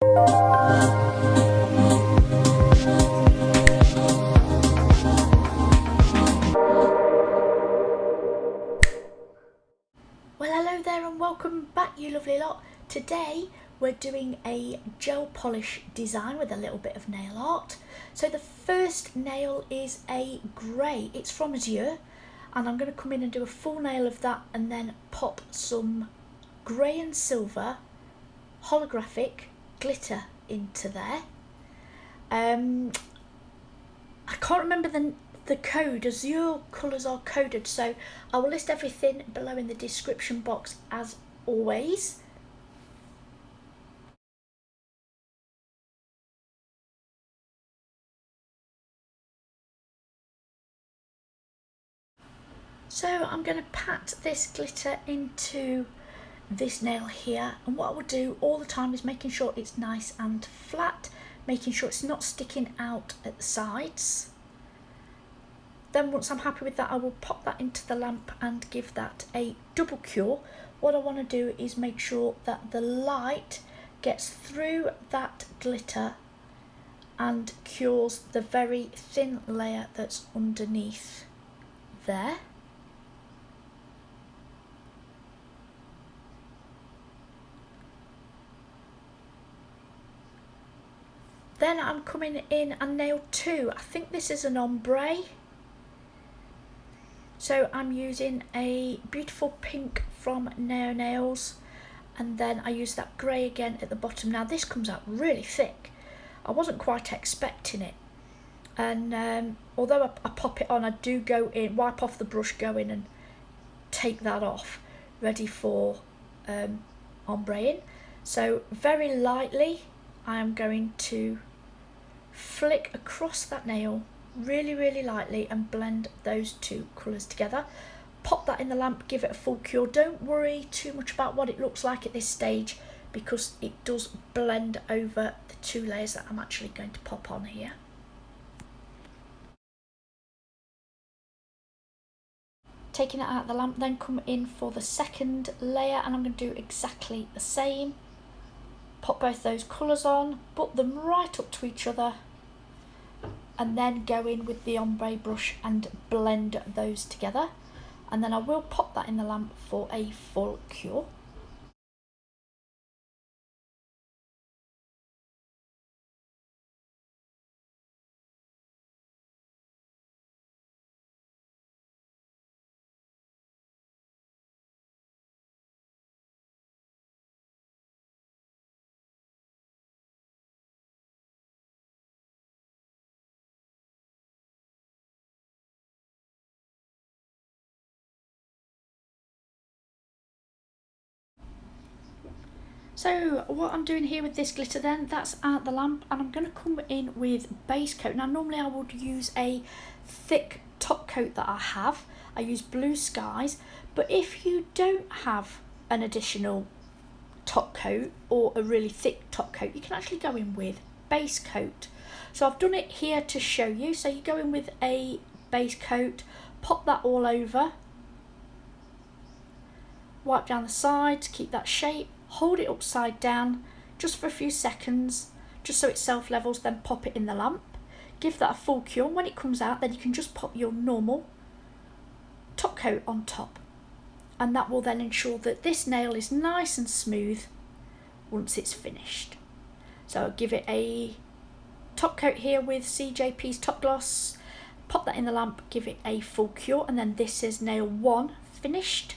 Well, hello there and welcome back, you lovely lot. Today we're doing a gel polish design with a little bit of nail art. So the first nail is a grey, it's from Azure, and I'm going to come in and do a full nail of that and then pop some grey and silver holographic glitter into there. I can't remember the code. Azure colours are coded, so I will list everything below in the description box as always. So I'm going to pat this glitter into this nail here, and what I will do all the time is making sure it's nice and flat, making sure it's not sticking out at the sides. Then once I'm happy with that, I will pop that into the lamp and give that a double cure. What I want to do is make sure that the light gets through that glitter and cures the very thin layer that's underneath there. Then I'm coming in and nail 2. I think this is an ombre. So I'm using a beautiful pink from Neo Nails, and then I use that grey again at the bottom. Now this comes out really thick. I wasn't quite expecting it, and although I pop it on, I do go in, wipe off the brush, go in and take that off, ready for ombreing. So very lightly I am going to flick across that nail really lightly and blend those two colours together. Pop that in the lamp, give it a full cure. Don't worry too much about what it looks like at this stage, because it does blend over the two layers that I'm actually going to pop on here. Taking it out of the lamp, then come in for the second layer, and I'm going to do exactly the same. Pop both those colours on, put them right up to each other, and then go in with the ombre brush and blend those together, and then I will pop that in the lamp for a full cure. So what I'm doing here with this glitter then, that's at the lamp, and I'm going to come in with base coat. Now normally I would use a thick top coat that I have. I use Blue Skies, but if you don't have an additional top coat or a really thick top coat, you can actually go in with base coat. So I've done it here to show you. So you go in with a base coat, pop that all over, wipe down the sides, keep that shape, hold it upside down just for a few seconds, just so it self-levels, then pop it in the lamp, give that a full cure, and when it comes out then you can just pop your normal top coat on top, and that will then ensure that this nail is nice and smooth once it's finished. So I'll give it a top coat here with CJP's Top Gloss, pop that in the lamp, give it a full cure, and then this is nail 1 finished.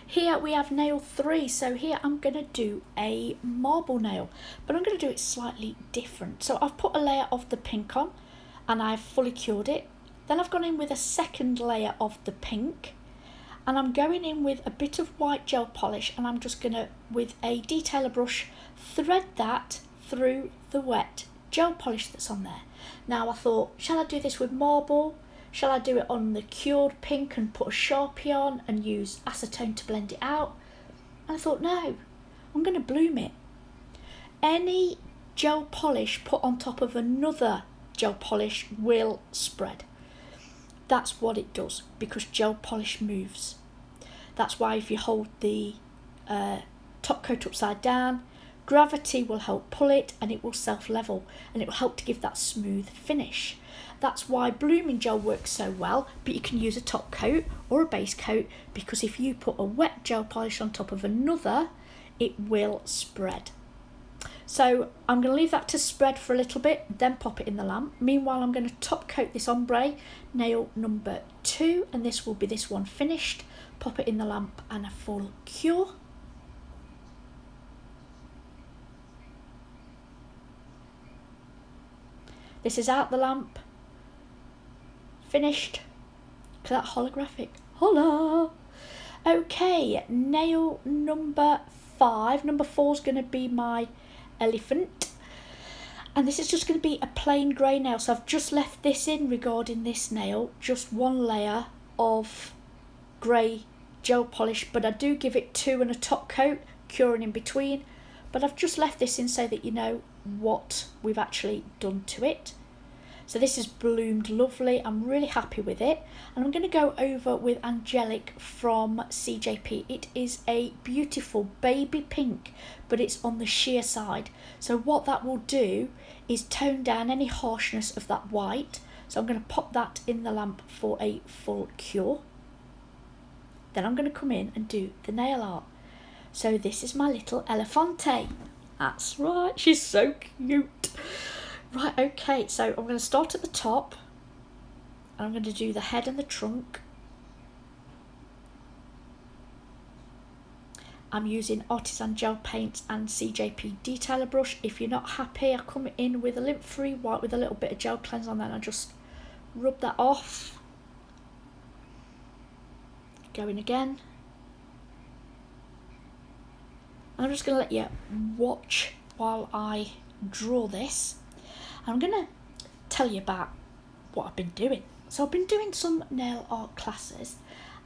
Here we have nail 3, so here I'm going to do a marble nail, but I'm going to do it slightly different. So I've put a layer of the pink on and I've fully cured it. Then I've gone in with a second layer of the pink, and I'm going in with a bit of white gel polish, and I'm just going to, with a detailer brush, thread that through the wet gel polish that's on there. Now I thought, shall I do this with marble? Shall I do it on the cured pink and put a Sharpie on and use acetone to blend it out? And I thought, no, I'm going to bloom it. Any gel polish put on top of another gel polish will spread. That's what it does, because gel polish moves. That's why if you hold the top coat upside down, gravity will help pull it and it will self-level and it will help to give that smooth finish. That's why blooming gel works so well, but you can use a top coat or a base coat, because if you put a wet gel polish on top of another, it will spread. So I'm going to leave that to spread for a little bit, then pop it in the lamp. Meanwhile, I'm going to top coat this ombre, nail number 2, and this will be this one finished. Pop it in the lamp and a full cure. This is out the lamp, finished. Look at that holographic. Holla! Okay, nail number 5. Number 4 is going to be my elephant. And this is just going to be a plain grey nail. So I've just left this in regarding this nail. Just one layer of grey gel polish. But I do give it 2 and a top coat, curing in between. But I've just left this in so that you know what we've actually done to it. So this has bloomed lovely. I'm really happy with it. And I'm going to go over with Angelic from CJP. It is a beautiful baby pink, but it's on the sheer side. So what that will do is tone down any harshness of that white. So I'm going to pop that in the lamp for a full cure. Then I'm going to come in and do the nail art. So this is my little Elefante. That's right, she's so cute. Right, okay, so I'm going to start at the top. And I'm going to do the head and the trunk. I'm using Artisan Gel Paints and CJP Detailer Brush. If you're not happy, I come in with a lint-free white with a little bit of gel cleanse on there and I just rub that off. Go in again. And I'm just going to let you watch while I draw this. And I'm going to tell you about what I've been doing. So I've been doing some nail art classes,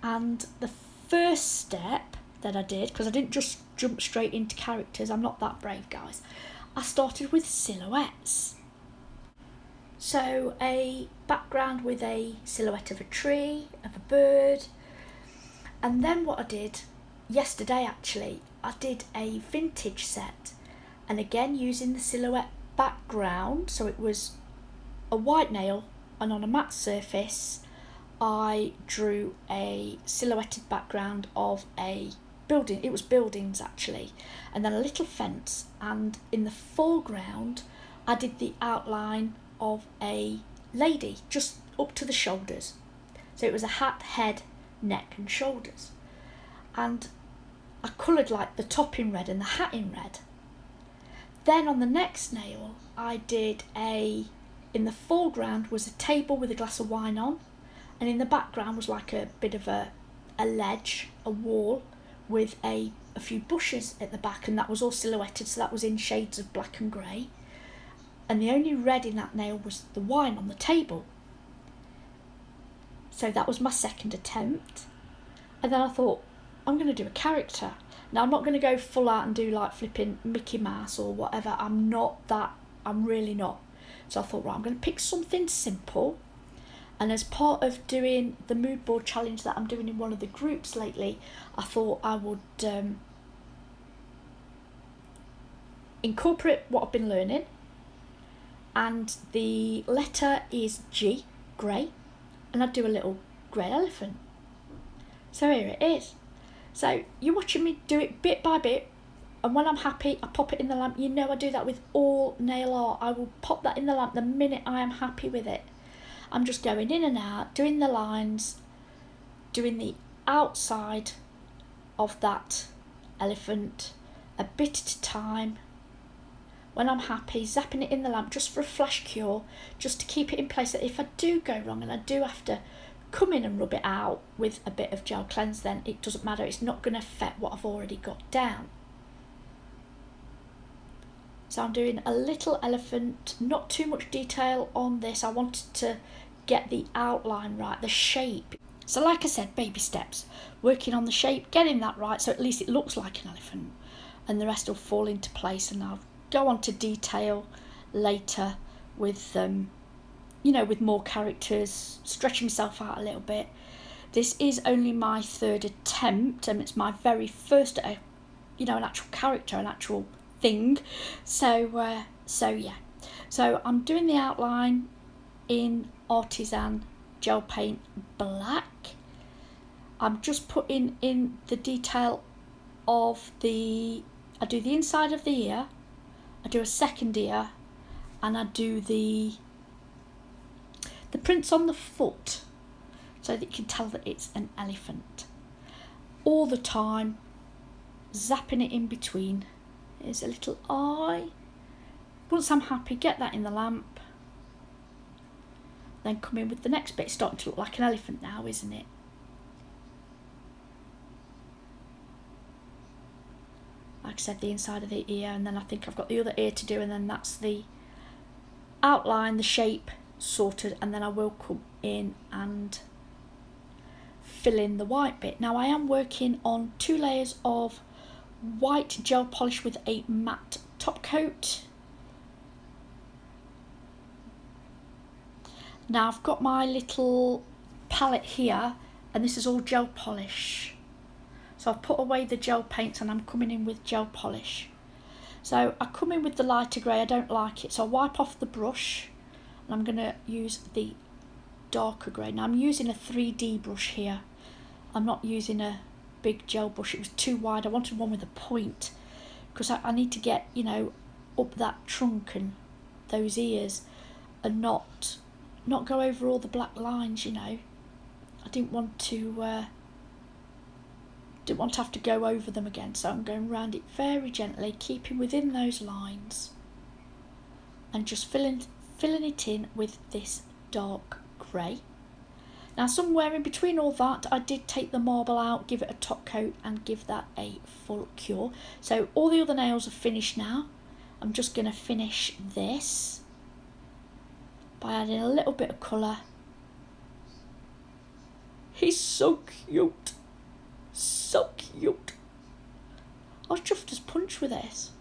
and the first step that I did, because I didn't just jump straight into characters, I'm not that brave, guys, I started with silhouettes. So a background with a silhouette of a tree, of a bird, and then what I did yesterday actually, I did a vintage set, and again using the silhouette background, so it was a white nail and on a matte surface I drew a silhouetted background of a building. It was buildings actually, and then a little fence, and in the foreground I did the outline of a lady just up to the shoulders. So it was a hat, head, neck and shoulders, and I coloured like the top in red and the hat in red. Then on the next nail I did in the foreground was a table with a glass of wine on, and in the background was like a bit of a ledge, a wall with a few bushes at the back, and that was all silhouetted, so that was in shades of black and grey. And the only red in that nail was the wine on the table. So that was my second attempt. And then I thought, I'm going to do a character. Now I'm not going to go full out and do like flipping Mickey Mouse or whatever. I'm really not. So I thought, right, I'm going to pick something simple. And as part of doing the mood board challenge that I'm doing in one of the groups lately, I thought I would incorporate what I've been learning. And the letter is G, grey, and I'd do a little grey elephant. So here it is. So you're watching me do it bit by bit, and when I'm happy I pop it in the lamp. You know I do that with all nail art. I will pop that in the lamp the minute I am happy with it. I'm just going in and out, doing the lines, doing the outside of that elephant a bit at a time. When I'm happy, zapping it in the lamp just for a flash cure, just to keep it in place, that if I do go wrong and I do have to come in and rub it out with a bit of gel cleanse, then it doesn't matter, it's not going to affect what I've already got down. So I'm doing a little elephant, not too much detail on this. I wanted to get the outline right, the shape. So like I said, baby steps, working on the shape, getting that right so at least it looks like an elephant, and the rest will fall into place, and I'll go on to detail later with with more characters, stretching myself out a little bit. This is only my third attempt, and it's my very first you know, an actual character, an actual thing. So yeah. So I'm doing the outline in Artisan Gel Paint Black. I'm just putting in the detail of I do the inside of the ear, I do a second ear, and I do the prints on the foot so that you can tell that it's an elephant. All the time, zapping it in between. Here's a little eye. Once I'm happy, get that in the lamp. Then come in with the next bit. It's starting to look like an elephant now, isn't it? Like I said, the inside of the ear, and then I think I've got the other ear to do, and then that's the outline, the shape sorted, and then I will come in and fill in the white bit. Now I am working on 2 layers of white gel polish with a matte top coat. Now I've got my little palette here, and this is all gel polish. So I've put away the gel paints and I'm coming in with gel polish. So I come in with the lighter grey, I don't like it, so I wipe off the brush and I'm going to use the darker grey. Now I'm using a 3D brush here. I'm not using a big gel brush, it was too wide. I wanted one with a point because I need to get, you know, up that trunk and those ears and not go over all the black lines, you know. I didn't want to have to go over them again, so I'm going around it very gently, keeping within those lines and just filling it in with this dark grey. Now somewhere in between all that, I did take the marble out, give it a top coat and give that a full cure. So all the other nails are finished now. I'm just going to finish this by adding a little bit of colour. He's so cute. So cute. I was chuffed as punch with this.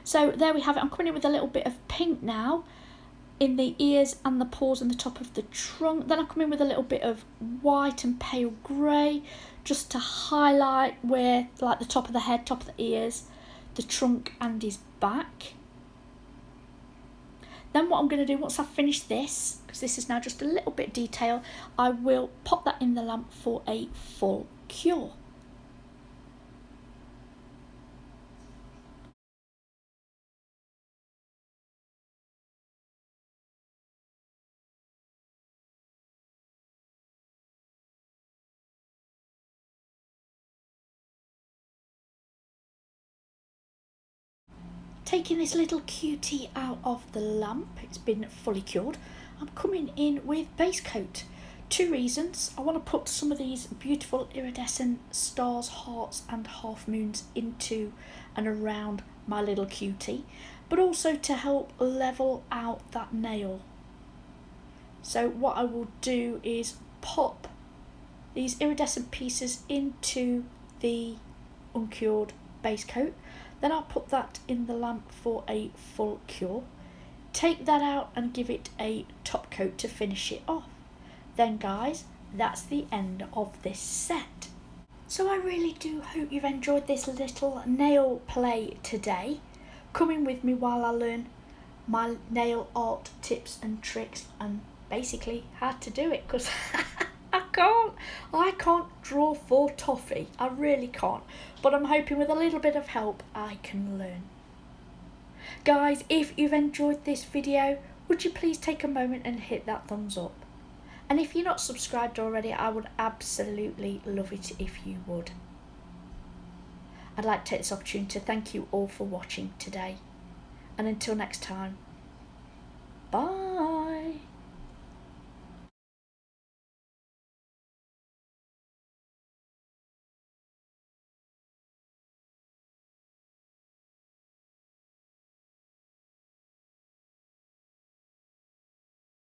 So there we have it. I'm coming in with a little bit of pink now in the ears and the paws and the top of the trunk. Then I come in with a little bit of white and pale grey just to highlight where, like, the top of the head, top of the ears, the trunk and his back. Then what I'm going to do, once I've finished this, because this is now just a little bit detail, I will pop that in the lamp for a full cure. Taking this little cutie out of the lamp, it's been fully cured, I'm coming in with base coat. 2 reasons. I want to put some of these beautiful iridescent stars, hearts and half moons into and around my little cutie, but also to help level out that nail. So what I will do is pop these iridescent pieces into the uncured base coat. Then I'll put that in the lamp for a full cure. Take that out and give it a top coat to finish it off. Then guys, that's the end of this set. So I really do hope you've enjoyed this little nail play today. Coming with me while I learn my nail art tips and tricks and basically had to do it because I can't draw for toffee. I really can't. But I'm hoping with a little bit of help I can learn. Guys, if you've enjoyed this video, would you please take a moment and hit that thumbs up? And if you're not subscribed already, I would absolutely love it if you would. I'd like to take this opportunity to thank you all for watching today. And until next time, bye.